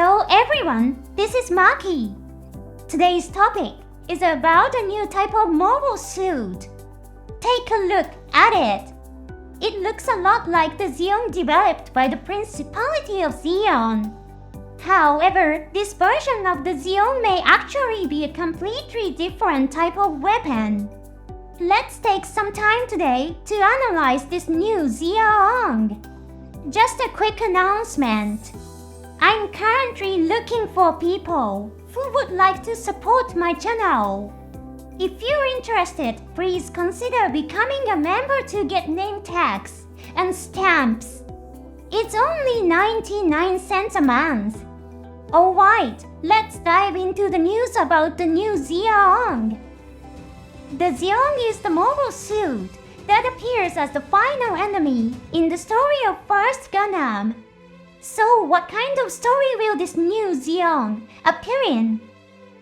Hello everyone, this is Maki. Today's topic is about a new type of mobile suit. Take a look at it. It looks a lot like the Zeong developed by the Principality of Zeong. However, this version of the Zeong may actually be a completely different type of weapon. Let's take some time today to analyze this new Zeong. Just a quick announcement. I'm currently looking for people who would like to support my channel. If you're interested, please consider becoming a member to get name tags and stamps. It's only 99 cents a month. Alright, let's dive into the news about the new Zeong. The Zeong is the mobile suit that appears as the final enemy in the story of First Gundam. So what kind of story will this new Zeong appear in?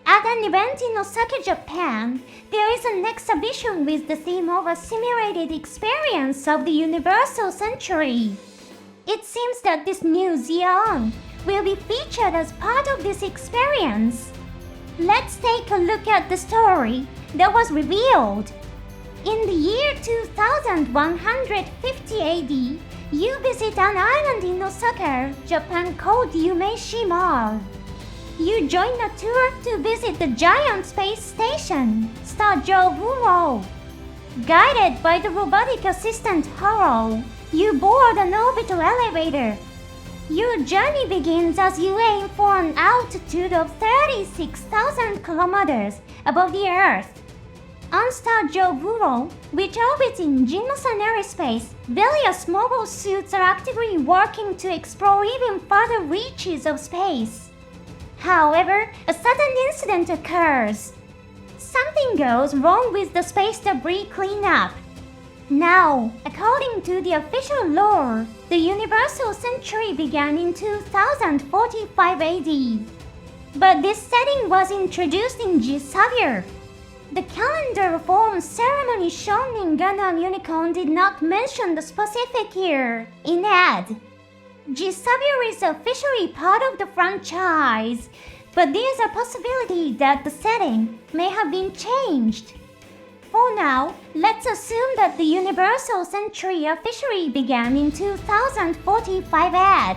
At an event in Osaka, Japan, there is an exhibition with the theme of a simulated experience of the Universal Century. It seems that this new Zeong will be featured as part of this experience. Let's take a look at the story that was revealed. In the year 2150 AD, you visit an island in Osaka, Japan called Yumeshima. You join a tour to visit the giant space station, Star-Jo. Guided by the robotic assistant Haro, you board an orbital elevator. Your journey begins as you aim for an altitude of 36,000 kilometers above the Earth. On Star-Jo, which orbits in Jin-san Aerospace, various mobile suits are actively working to explore even further reaches of space. However, a sudden incident occurs. Something goes wrong with the space debris cleanup. Now, according to the official lore, the Universal Century began in 2045 AD. But this setting was introduced in G-Savior. The calendar reform ceremony shown in Gundam Unicorn did not mention the specific year in ad. G-Savior is officially part of the franchise, but there's a possibility that the setting may have been changed. For now, let's assume that the Universal Century officially began in 2045 ad.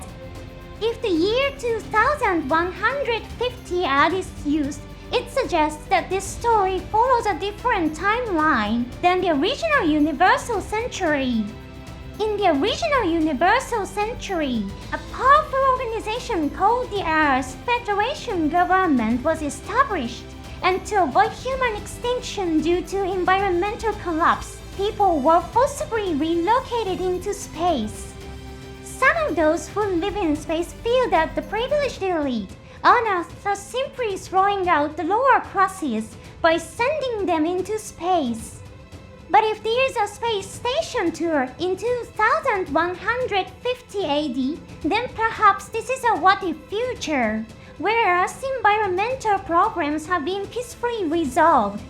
If the year 2150 ad is used, it suggests that this story follows a different timeline than the original Universal Century. In the original Universal Century, a powerful organization called the Earth Federation Government was established, and to avoid human extinction due to environmental collapse, people were forcibly relocated into space. Some of those who live in space feel that the privileged elite on Earth are simply throwing out the lower classes by sending them into space. But if there is a space station tour in 2150 AD, then perhaps this is a what-if future, where Earth's environmental problems have been peacefully resolved.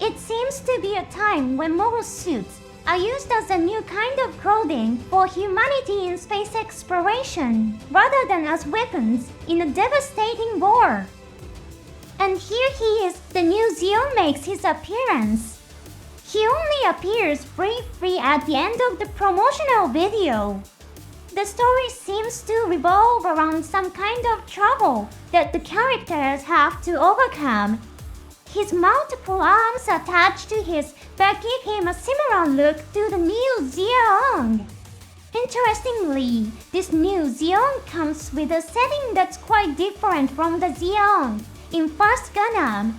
It seems to be a time when mobile suits are used as a new kind of clothing for humanity in space exploration, rather than as weapons in a devastating war. And here he is, the new Zeong makes his appearance. He only appears briefly at the end of the promotional video. The story seems to revolve around some kind of trouble that the characters have to overcome. His multiple arms attached to his back give him a similar look to the new Zeong. Interestingly, this new Zeong comes with a setting that's quite different from the Zeong in First Gundam.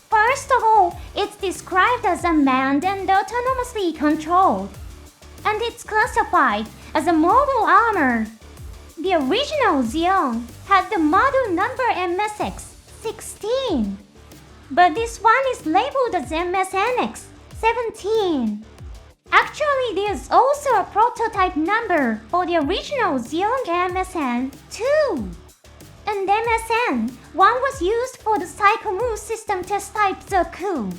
First of all, it's described as unmanned and autonomously controlled, and it's classified as a mobile armor. The original Zeong had the model number MSX-16. But this one is labeled as MSNX-17. Actually, there's also a prototype number for the original Zeong MSN-2. And MSN-1 was used for the Psycho-Move system test type Zoku.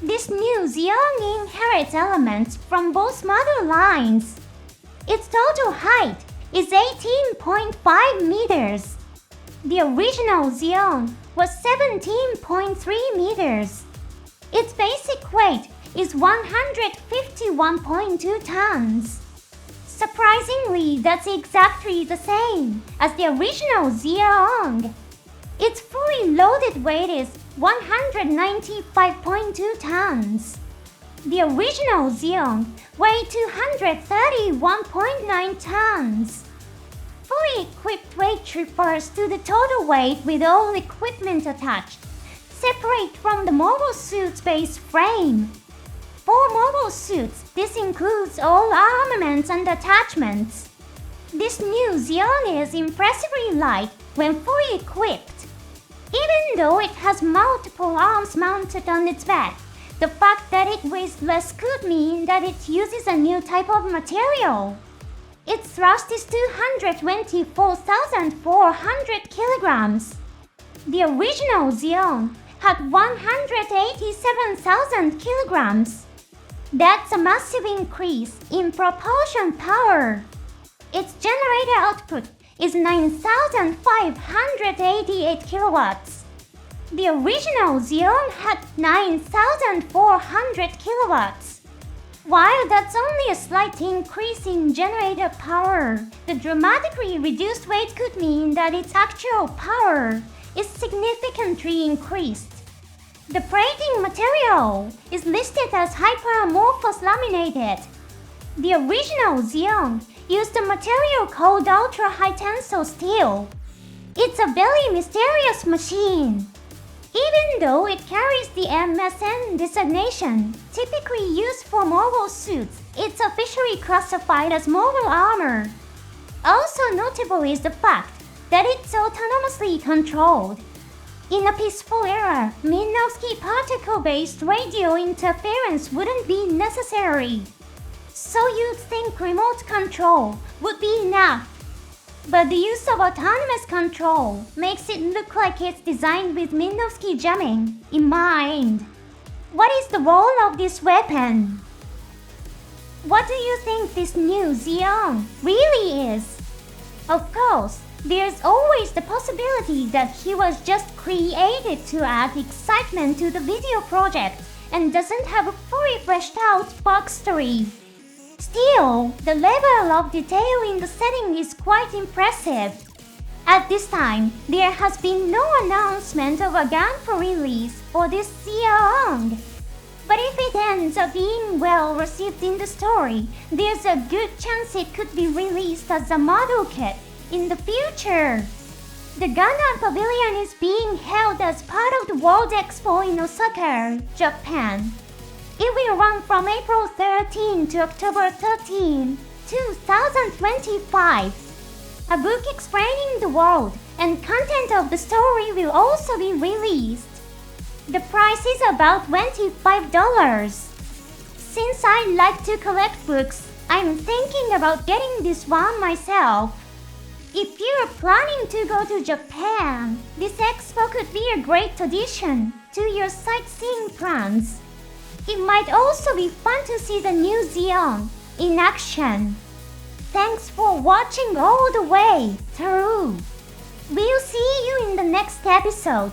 This new Zeong inherits elements from both model lines. Its total height is 18.5 meters. The original Zeong was 17.3 meters. Its basic weight is 151.2 tons. Surprisingly, that's exactly the same as the original Zeong. Its fully loaded weight is 195.2 tons. The original Zeong weighed 231.9 tons. Fully equipped weight refers to the total weight with all equipment attached, separate from the mobile suit's base frame. For mobile suits, this includes all armaments and attachments. This new Zeong is impressively light when fully equipped. Even though it has multiple arms mounted on its back, the fact that it weighs less could mean that it uses a new type of material. Its thrust is 224,400 kilograms. The original Zeong had 187,000 kilograms. That's a massive increase in propulsion power. Its generator output is 9,588 kilowatts. The original Zeong had 9,400 kilowatts. While that's only a slight increase in generator power, the dramatically reduced weight could mean that its actual power is significantly increased. The plating material is listed as hyperamorphous laminated. The original Zeong used a material called ultra-high tensile steel. It's a very mysterious machine. Even though it carries the MSN designation, typically used for mobile suits, it's officially classified as mobile armor. Also notable is the fact that it's autonomously controlled. In a peaceful era, Minovsky particle-based radio interference wouldn't be necessary. So you'd think remote control would be enough. But the use of autonomous control makes it look like it's designed with Minovsky jamming in mind. What is the role of this weapon? What do you think this new Zeong really is? Of course, there's always the possibility that he was just created to add excitement to the video project and doesn't have a fully fleshed out backstory. Still, the level of detail in the setting is quite impressive. At this time, there has been no announcement of a gun for release for this Zeong. But if it ends up being well received in the story, there's a good chance it could be released as a model kit in the future. The Gundam Pavilion is being held as part of the World Expo in Osaka, Japan. It will run from April 13 to October 13, 2025. A book explaining the world and content of the story will also be released. The price is about $25. Since I like to collect books, I'm thinking about getting this one myself. If you're planning to go to Japan, this expo could be a great addition to your sightseeing plans. It might also be fun to see the new Zeong in action. Thanks for watching all the way through. We'll see you in the next episode.